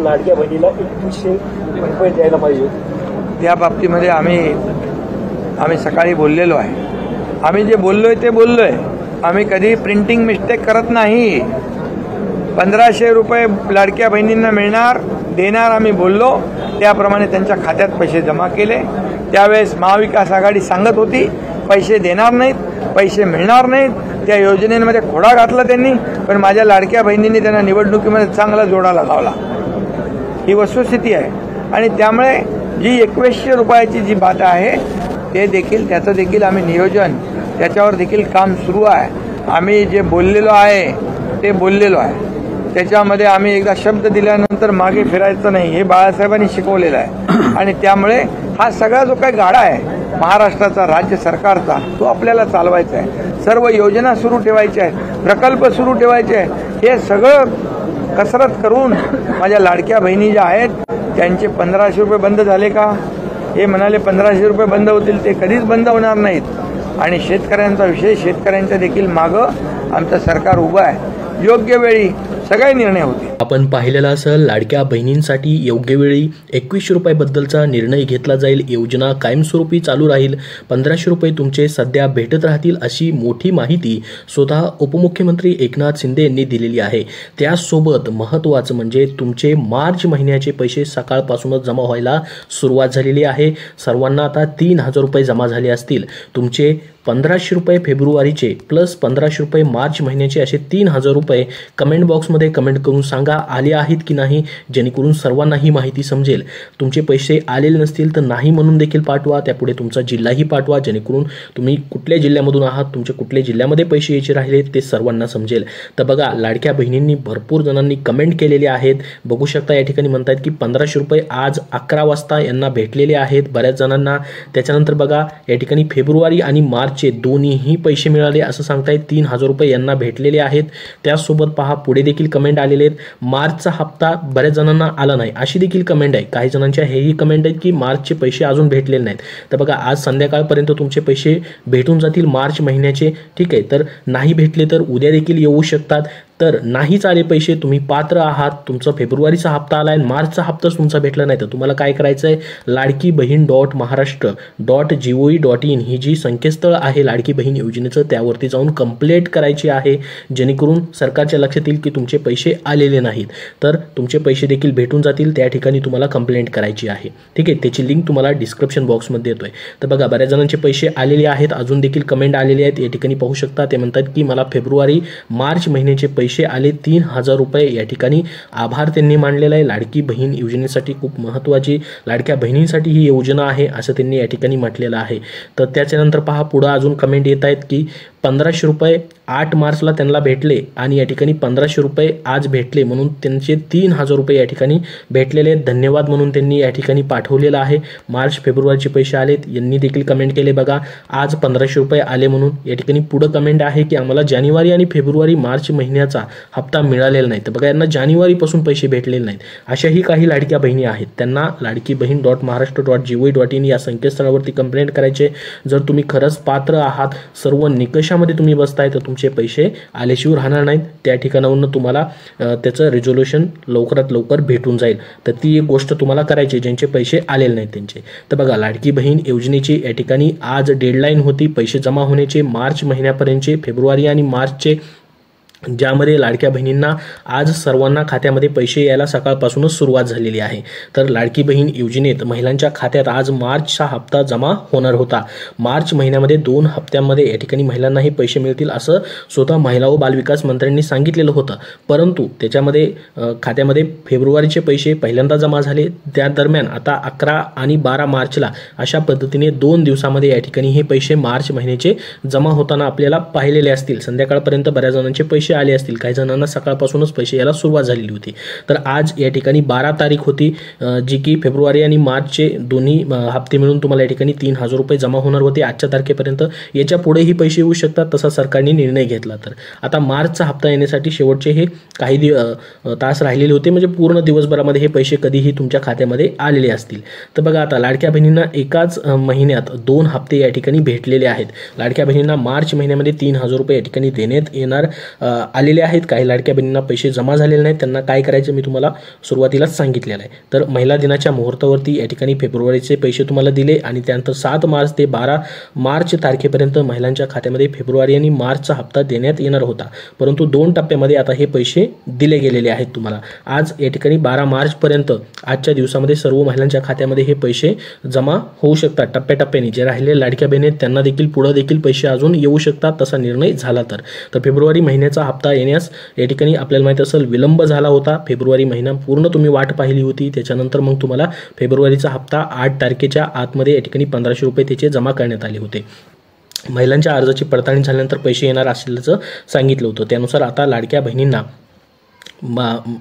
लाडक्या बहिणीला 2100 रुपये द्यायला पाहिजे. त्या बाबतीमध्ये आम्ही सकाळी बोललेलो आहे. आम्ही जे बोललोय ते बोललोय. आम्ही कधी प्रिंटिंग मिस्टेक करत नाही. 1500 रुपये लाडक्या बहिणींना मिळणार, देणार आम्ही बोललो. त्याप्रमाणे त्यांच्या खात्यात पैसे जमा केले. त्यावेळेस महाविकास आघाडी सांगत होती पैसे देणार नाहीत, पैसे मिळणार नाहीत. त्या योजनेमध्ये खोडा घातला त्यांनी, पण माझ्या लाडक्या बहिणींनी त्यांना निवडणुकीमध्ये चांगला जोडाला लावला. ही वस्तुस्थिती आहे. आणि त्यामुळे जी 2100 रुपयाची जी बात आहे त्याचं देखील आम्ही नियोजन, त्याच्यावर देखील काम सुरू आहे. आम्ही जे बोललेलो आहे ते बोललेलो आहे. त्याच्यामध्ये आम्ही एकदा शब्द दिल्यानंतर मागे फिरायचं नाही, हे बाळासाहेबांनी शिकवलेलं आहे. आणि त्यामुळे हा सगळा जो काही गाडा आहे महाराष्ट्राचा, राज्य सरकारचा, तो आपल्याला चालवायचा आहे. सर्व योजना सुरू ठेवायच्या आहेत, प्रकल्प सुरू ठेवायचे आहेत. हे सगळं कसरत करून माझ्या लाडक्या बहिणी ज्या आहेत त्यांचे 1500 रुपये बंद झाले का? हे म्हणाले 1500 रुपये बंद होतील, ते कधीच बंद होणार नाहीत. आणि शेतकऱ्यांचा विषय, शेतकऱ्यांच्या देखील मागं आमचं सरकार उभं आहे. योग्य वेळी सगळे निर्णय होते. आपण पाहिलेला असेल, लाडक्या बहिणींसाठी योग्य वेळी 2100 रुपयाबद्दलचा निर्णय घेतला जाईल. योजना कायमस्वरूपी चालू राहील. 1500 रुपये तुमचे सध्या भेटत राहतील अशी मोठी माहिती स्वतः उपमुख्यमंत्री एकनाथ शिंदे यांनी दिलेली आहे. त्यासोबत महत्त्वाचं म्हणजे तुमचे मार्च महिन्याचे पैसे सकाळपासूनच जमा व्हायला सुरुवात झालेली आहे. सर्वांना आता 3000 रुपये जमा झाले असतील. तुमचे 1500 रुपये फेब्रुवारीचे प्लस 1500 रुपये मार्च महिन्याचे असे 3000 रुपये कमेंट बॉक्समध्ये कमेंट करून सांगा आले आहेत की नाही, जेणेकरून सर्वांना ही माहिती समजेल. तुमचे पैसे आलेले नसतील तर नाही म्हणून देखील पाठवा. त्यापुढे तुमचा जिल्हाही पाठवा, जेणेकरून तुम्ही कुठल्या जिल्ह्यामधून आहात, तुमचे कुठल्या जिल्ह्यामध्ये पैसे यायचे राहिले ते सर्वांना समजेल. तर बघा, लाडक्या बहिणींनी भरपूर जणांनी कमेंट केलेले आहेत. बघू शकता या ठिकाणी म्हणतात की 1500 रुपये आज 11 वाजता यांना भेटलेले आहेत बऱ्याच जणांना. त्याच्यानंतर बघा या ठिकाणी फेब्रुवारी आणि मार्चचे दोन्हीही पैसे मिळाले असं सांगतायत. 3000 रुपये यांना भेटलेले आहेत. त्यासोबत पहा पुढे देखील कमेंट आलेले आहेत. मार्चचा हप्ता बऱ्याच जणांना आला नाही अशी देखील कमेंट आहे. काही जणांच्या हेही कमेंट आहेत की मार्चचे पैसे अजून भेटलेले नाहीत. तर बघा, आज संध्याकाळपर्यंत तुमचे पैसे भेटून जातील मार्च महिन्याचे. ठीक आहे, तर नाही भेटले तर उद्या देखील येऊ शकतात. तर नाहीच आले पैसे, तुम्ही पात्र आहात, तुमचा फेब्रुवारीचा हप्ता आला आहे, मार्चचा हप्ताच तुमचा भेटला नाही, तर तुम्हाला काय करायचं आहे, ladkibhin.maharashtra.gov.in ही जी संकेतस्थळ आहे लाडकी बहीण योजनेचं, त्यावरती जाऊन कंप्लेंट करायची आहे, जेणेकरून सरकारच्या लक्षात येईल की तुमचे पैसे आलेले नाहीत. तर तुमचे पैसे देखील भेटून जातील. त्या ठिकाणी तुम्हाला कंप्लेंट करायची आहे. ठीक आहे, त्याची लिंक तुम्हाला डिस्क्रिप्शन बॉक्समध्ये देतोय. तर बघा, बऱ्याच जणांचे पैसे आलेले आहेत, अजून देखील कमेंट आलेले आहेत. या ठिकाणी पाहू शकता, ते म्हणतात की मला फेब्रुवारी मार्च महिन्याचे पैसे आले 3000 रुपये. या ठिकाणी आभार त्यांनी मानलेला आहे. लाडकी बहीण योजनेसाठी खूप महत्त्वाची, लाडक्या बहिणींसाठी ही योजना आहे असं त्यांनी या ठिकाणी म्हटलेलं आहे. तर त्याच्यानंतर पहा पुढे अजून कमेंट येत आहेत की 1500 रुपये 8 मार्चला त्यांना भेटले आणि या ठिकाणी 1500 रुपये आज भेटले, म्हणून त्यांचे 3000 रुपये या ठिकाणी भेटलेले आहेत. धन्यवाद म्हणून त्यांनी या ठिकाणी पाठवलेलं आहे. मार्च फेब्रुवारीचे पैसे आलेत, यांनी देखील कमेंट केले. बघा, आज 1500 रुपये आले म्हणून. या ठिकाणी पुढे कमेंट आहे की आम्हाला जानेवारी आणि फेब्रुवारी मार्च महिन्याचा हप्ता मिळालेला नाही. तर बघा, यांना जानेवारीपासून पैसे भेटलेले नाहीत. अशाही काही लाडक्या बहिणी आहेत. त्यांना ladkibhin.maharashtra.gov.in या संकेतस्थळावरती कंप्लेंट करायचे. जर तुम्ही खरंच पात्र आहात, सर्व निकषामध्ये तुम्ही बसताय, तर तुमचे पैसे आल्याशिवाय राहणार नाहीत. त्या ठिकाणावरून तुम्हाला त्याचं रिझोल्युशन लवकरात लवकर भेटून जाईल. तर ती एक गोष्ट तुम्हाला करायची, ज्यांचे पैसे आलेले नाहीत त्यांचे. तर बघा, लाडकी बहीण योजनेची या ठिकाणी आज डेडलाईन होती पैसे जमा होण्याचे मार्च महिन्यापर्यंतचे, फेब्रुवारी आणि मार्चचे, ज्यामध्ये लाडक्या बहिणींना आज सर्वांना खात्यामध्ये पैसे यायला सकाळपासूनच सुरुवात झालेली आहे. तर लाडकी बहीण योजनेत महिलांच्या खात्यात आज मार्चचा हप्ता जमा होणार होता. मार्च महिन्यामध्ये 2 हप्त्यांमध्ये या ठिकाणी महिलांनाही पैसे मिळतील असं स्वतः महिला व बालविकास मंत्र्यांनी सांगितलेलं होतं. परंतु त्याच्यामध्ये खात्यामध्ये फेब्रुवारीचे पैसे पहिल्यांदा जमा झाले. त्या दरम्यान आता 11 आणि 12 मार्चला अशा पद्धतीने 2 दिवसामध्ये या ठिकाणी हे पैसे मार्च महिन्याचे जमा होताना आपल्याला पाहिलेले असतील. संध्याकाळपर्यंत बऱ्याच जणांचे पैसे आले असतील, काही जणांना सकाळपासूनच पैसे यायला सुरुवात झालेली होती. तर आज या ठिकाणी 12 तारीख होती, जी की फेब्रुवारी आणि मार्चचे दोन्ही हप्ते मिळून तुम्हाला या ठिकाणी 3000 रुपये जमा होणार होते आजच्या तारखेपर्यंत. याच्या पुढेही पैसे येऊ शकतात, तसा सरकारने निर्णय घेतला. तर आता मार्चचा हप्ता येण्यासाठी शेवटचे हे काही तास राहिलेले होते, म्हणजे पूर्ण दिवसभरामध्ये हे पैसे कधीही तुमच्या खात्यामध्ये आलेले असतील. तर बघा, आता लाडक्या बहिणींना एकाच महिन्यात 2 हप्ते या ठिकाणी भेटलेले आहेत. लाडक्या बहिणींना मार्च महिन्यामध्ये 3000 रुपये या ठिकाणी देण्यात येणार आलेले आहेत, काही लाडक्या बहिणींना पैसे जमा झालेले नाहीत. त्यांना काय करायचं मी तुम्हाला सुरुवातीलाच सांगितलेलं आहे. तर महिला दिनाच्या मुहूर्तावरती या ठिकाणी फेब्रुवारीचे पैसे तुम्हाला दिले आणि त्यानंतर 7 मार्च ते 12 मार्च तारखेपर्यंत महिलांच्या खात्यामध्ये फेब्रुवारी आणि मार्चचा हप्ता देण्यात येणार होता, परंतु 2 टप्प्यामध्ये आता हे पैसे दिले गेलेले आहेत तुम्हाला. आज या ठिकाणी 12 मार्चपर्यंत आजच्या दिवसामध्ये सर्व महिलांच्या खात्यामध्ये हे पैसे जमा होऊ शकतात. टप्प्याटप्प्याने जे राहिलेले लाडक्या बहिणी आहेत त्यांना देखील पुढे देखील पैसे अजून येऊ शकतात, तसा निर्णय झाला तर. फेब्रुवारी महिन्याचा हप्ता येण्यास या ठिकाणी आपल्याला माहिती असेल विलंब झाला होता. फेब्रुवारी महिना पूर्ण तुम्ही वाट पाहिली होती, त्याच्यानंतर मग तुम्हाला फेब्रुवारीचा हप्ता 8 तारखेच्या आतमध्ये या ठिकाणी 1500 रुपये त्याचे जमा करण्यात आले होते. महिलांच्या अर्जाची पडताळणी झाल्यानंतर पैसे येणार असल्याचं सांगितलं होतं. त्यानुसार आता लाडक्या बहिणींना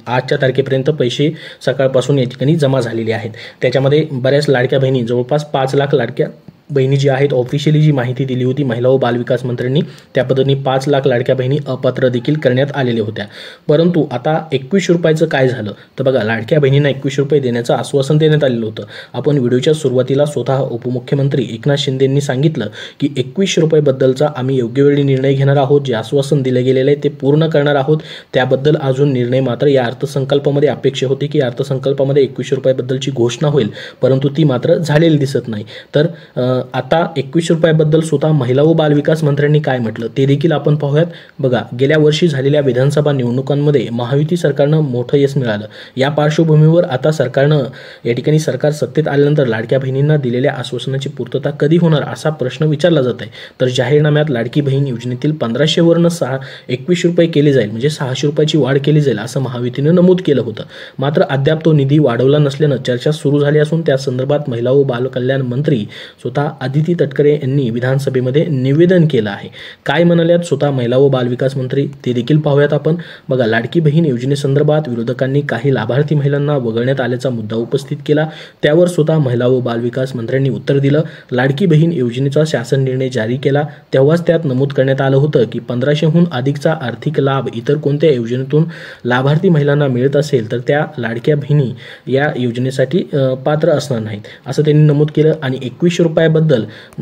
आजच्या तारखेपर्यंत पैसे सकाळपासून या ठिकाणी जमा झालेले आहेत. त्याच्यामध्ये बऱ्याच लाडक्या बहिणी जवळपास 5 लाख लाडक्या बहिणी जी आहेत ऑफिशियली जी माहिती दिली होती महिला व बालविकास मंत्र्यांनी, त्या पद्धतीने 5 लाख लाडक्या बहिणी अपात्र देखील करण्यात आलेल्या होत्या. परंतु आता 21 रुपयाचं काय झालं तर बघा, लाडक्या बहिणींना 21 रुपये देण्याचं आश्वासन देण्यात आलेलं होतं. आपण व्हिडिओच्या सुरुवातीला स्वतः उपमुख्यमंत्री एकनाथ शिंदेंनी सांगितलं की 21 रुपयेबद्दलचा आम्ही योग्य वेळी निर्णय घेणार आहोत, जे आश्वासन दिलं गेलेलं आहे ते पूर्ण करणार आहोत. त्याबद्दल अजून निर्णय मात्र या अर्थसंकल्पामध्ये अपेक्षा होती की अर्थसंकल्पामध्ये 21 रुपयाबद्दलची घोषणा होईल, परंतु ती मात्र झालेली दिसत नाही. तर आता 21 रुपयाबद्दल स्वतः महिला व बालविकास मंत्र्यांनी काय म्हटलं ते देखील आपण पाहूयात. बघा, गेल्या वर्षी झालेल्या विधानसभा निवडणुकांमध्ये महायुती सरकारनं मोठं यश मिळालं. या पार्श्वभूमीवर आता सरकारनं या ठिकाणी सरकार सत्तेत आल्यानंतर लाडक्या बहिणींना दिलेल्या आश्वासनाची पूर्तता कधी होणार असा प्रश्न विचारला जात आहे. तर जाहीरनाम्यात लाडकी बहीण योजनेतील 1500 वरून 21 रुपये केले जाईल, म्हणजे 600 रुपयाची वाढ केली जाईल असं महायुतीनं नमूद केलं होतं. मात्र अद्याप तो निधी वाढवला नसल्यानं चर्चा सुरू झाली असून त्या संदर्भात महिला व बालकल्याण मंत्री स्वतः आदिती तटकरे यांनी विधानसभेमध्ये निवेदन केलं आहे. काय म्हणाल्यात स्वतः महिला व बालविकास मंत्री ते देखील पाहूयात आपण. बघा, लाडकी बहीण योजनेसंदर्भात विरोधकांनी काही लाभार्थी महिलांना वगळण्यात आल्याचा मुद्दा उपस्थित केला. त्यावर स्वतः महिला व बालविकास मंत्र्यांनी उत्तर दिलं. लाडकी बहीण योजनेचा शासन निर्णय जारी केला तेव्हाच त्यात नमूद करण्यात आलं होतं की 1500हून अधिकचा आर्थिक लाभ इतर कोणत्या योजनेतून लाभार्थी महिलांना मिळत असेल तर त्या लाडक्या बहिणी या योजनेसाठी पात्र असणार नाहीत असं त्यांनी नमूद केलं. आणि 21 रुपयाबद्दल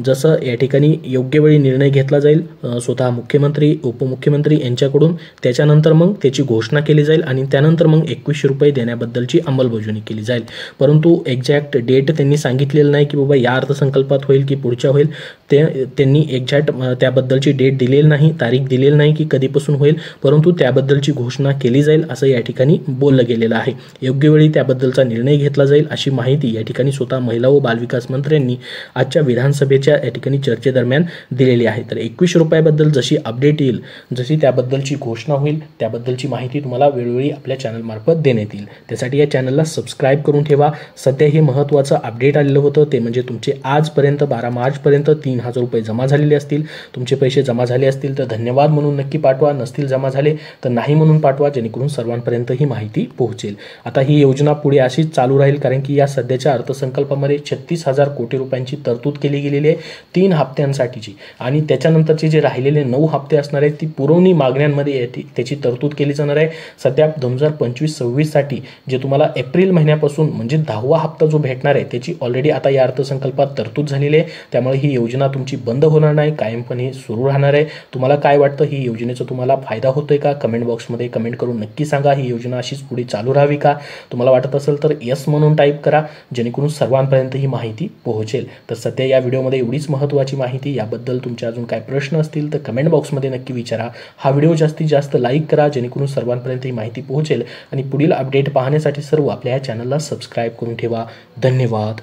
जसं या ठिकाणी योग्य वेळी निर्णय घेतला जाईल स्वतः मुख्यमंत्री उपमुख्यमंत्री यांच्याकडून, त्याच्यानंतर मग त्याची घोषणा केली जाईल आणि त्यानंतर मग 21 रुपये देण्याबद्दलची अंमलबजावणी केली जाईल. परंतु एक्झॅक्ट डेट त्यांनी सांगितलेलं नाही की बाबा या अर्थसंकल्पात होईल की पुढच्या होईल. त्यांनी एक्झॅक्ट त्याबद्दलची डेट दिलेली नाही, तारीख दिलेली नाही की कधीपासून होईल, परंतु त्याबद्दलची घोषणा केली जाईल असं या ठिकाणी बोललं गेलेलं आहे. योग्य वेळी त्याबद्दलचा निर्णय घेतला जाईल अशी माहिती या ठिकाणी स्वतः महिला व बालविकास मंत्र्यांनी आजच्या विधानसभेच्या या ठिकाणी चर्चेदरम्यान दिलेली आहे. तर 21 रुपयाबद्दल जशी अपडेट येईल, जशी त्याबद्दलची घोषणा होईल, त्याबद्दलची माहिती तुम्हाला वेळोवेळी आपल्या चॅनलमार्फत देण्यात येईल. त्यासाठी या चॅनलला सबस्क्राईब करून ठेवा. सध्या हे महत्त्वाचं अपडेट आलेलं होतं ते म्हणजे तुमचे आजपर्यंत 12 मार्चपर्यंत 3000 रुपये जमा झालेले असतील. तुमचे पैसे जमा झाले असतील तर धन्यवाद म्हणून नक्की पाठवा, नसतील जमा झाले तर नाही म्हणून पाठवा, जेणेकरून सर्वांपर्यंत ही माहिती पोहोचेल. आता ही योजना पुढे अशीच चालू राहील, कारण की या सध्याच्या अर्थसंकल्पामध्ये 36,000 कोटी रुपयांची तरतूद केली गेलेली आहे 3 हप्त्यांसाठीची, आणि त्याच्यानंतरचे जे राहिलेले 9 हप्ते असणार आहेत ती पुरवणी मागण्यांमध्ये त्याची तरतूद केली जाणार आहे. सध्या 2025-26 साठी जे तुम्हाला एप्रिल महिन्यापासून म्हणजे 10वा हप्ता जो भेटणार आहे त्याची ऑलरेडी आता या अर्थसंकल्पात तरतूद झालेली आहे. त्यामुळे ही योजना तुमची बंद होणार नाही, कायमपणे सुरू राहणार आहे. तुम्हाला काय वाटतं, ही योजनेचा तुम्हाला फायदा होतोय का? कमेंट बॉक्समध्ये कमेंट करून नक्की सांगा. ही योजना अशीच पुढे चालू राहावी का? तुम्हाला वाटत असेल तर येस म्हणून टाईप करा, जेणेकरून सर्वांपर्यंत ही माहिती पोहोचेल. तर सध्या या व्हिडिओमध्ये एवढीच महत्त्वाची माहिती. याबद्दल तुमचे अजून काय प्रश्न असतील तर कमेंट बॉक्समध्ये नक्की विचारा. हा व्हिडिओ जास्तीत जास्त लाईक करा, जेणेकरून सर्वांपर्यंत ही माहिती पोहोचेल. आणि पुढील अपडेट पाहण्यासाठी सर्व आपल्या या चॅनलला सबस्क्राईब करून ठेवा. धन्यवाद.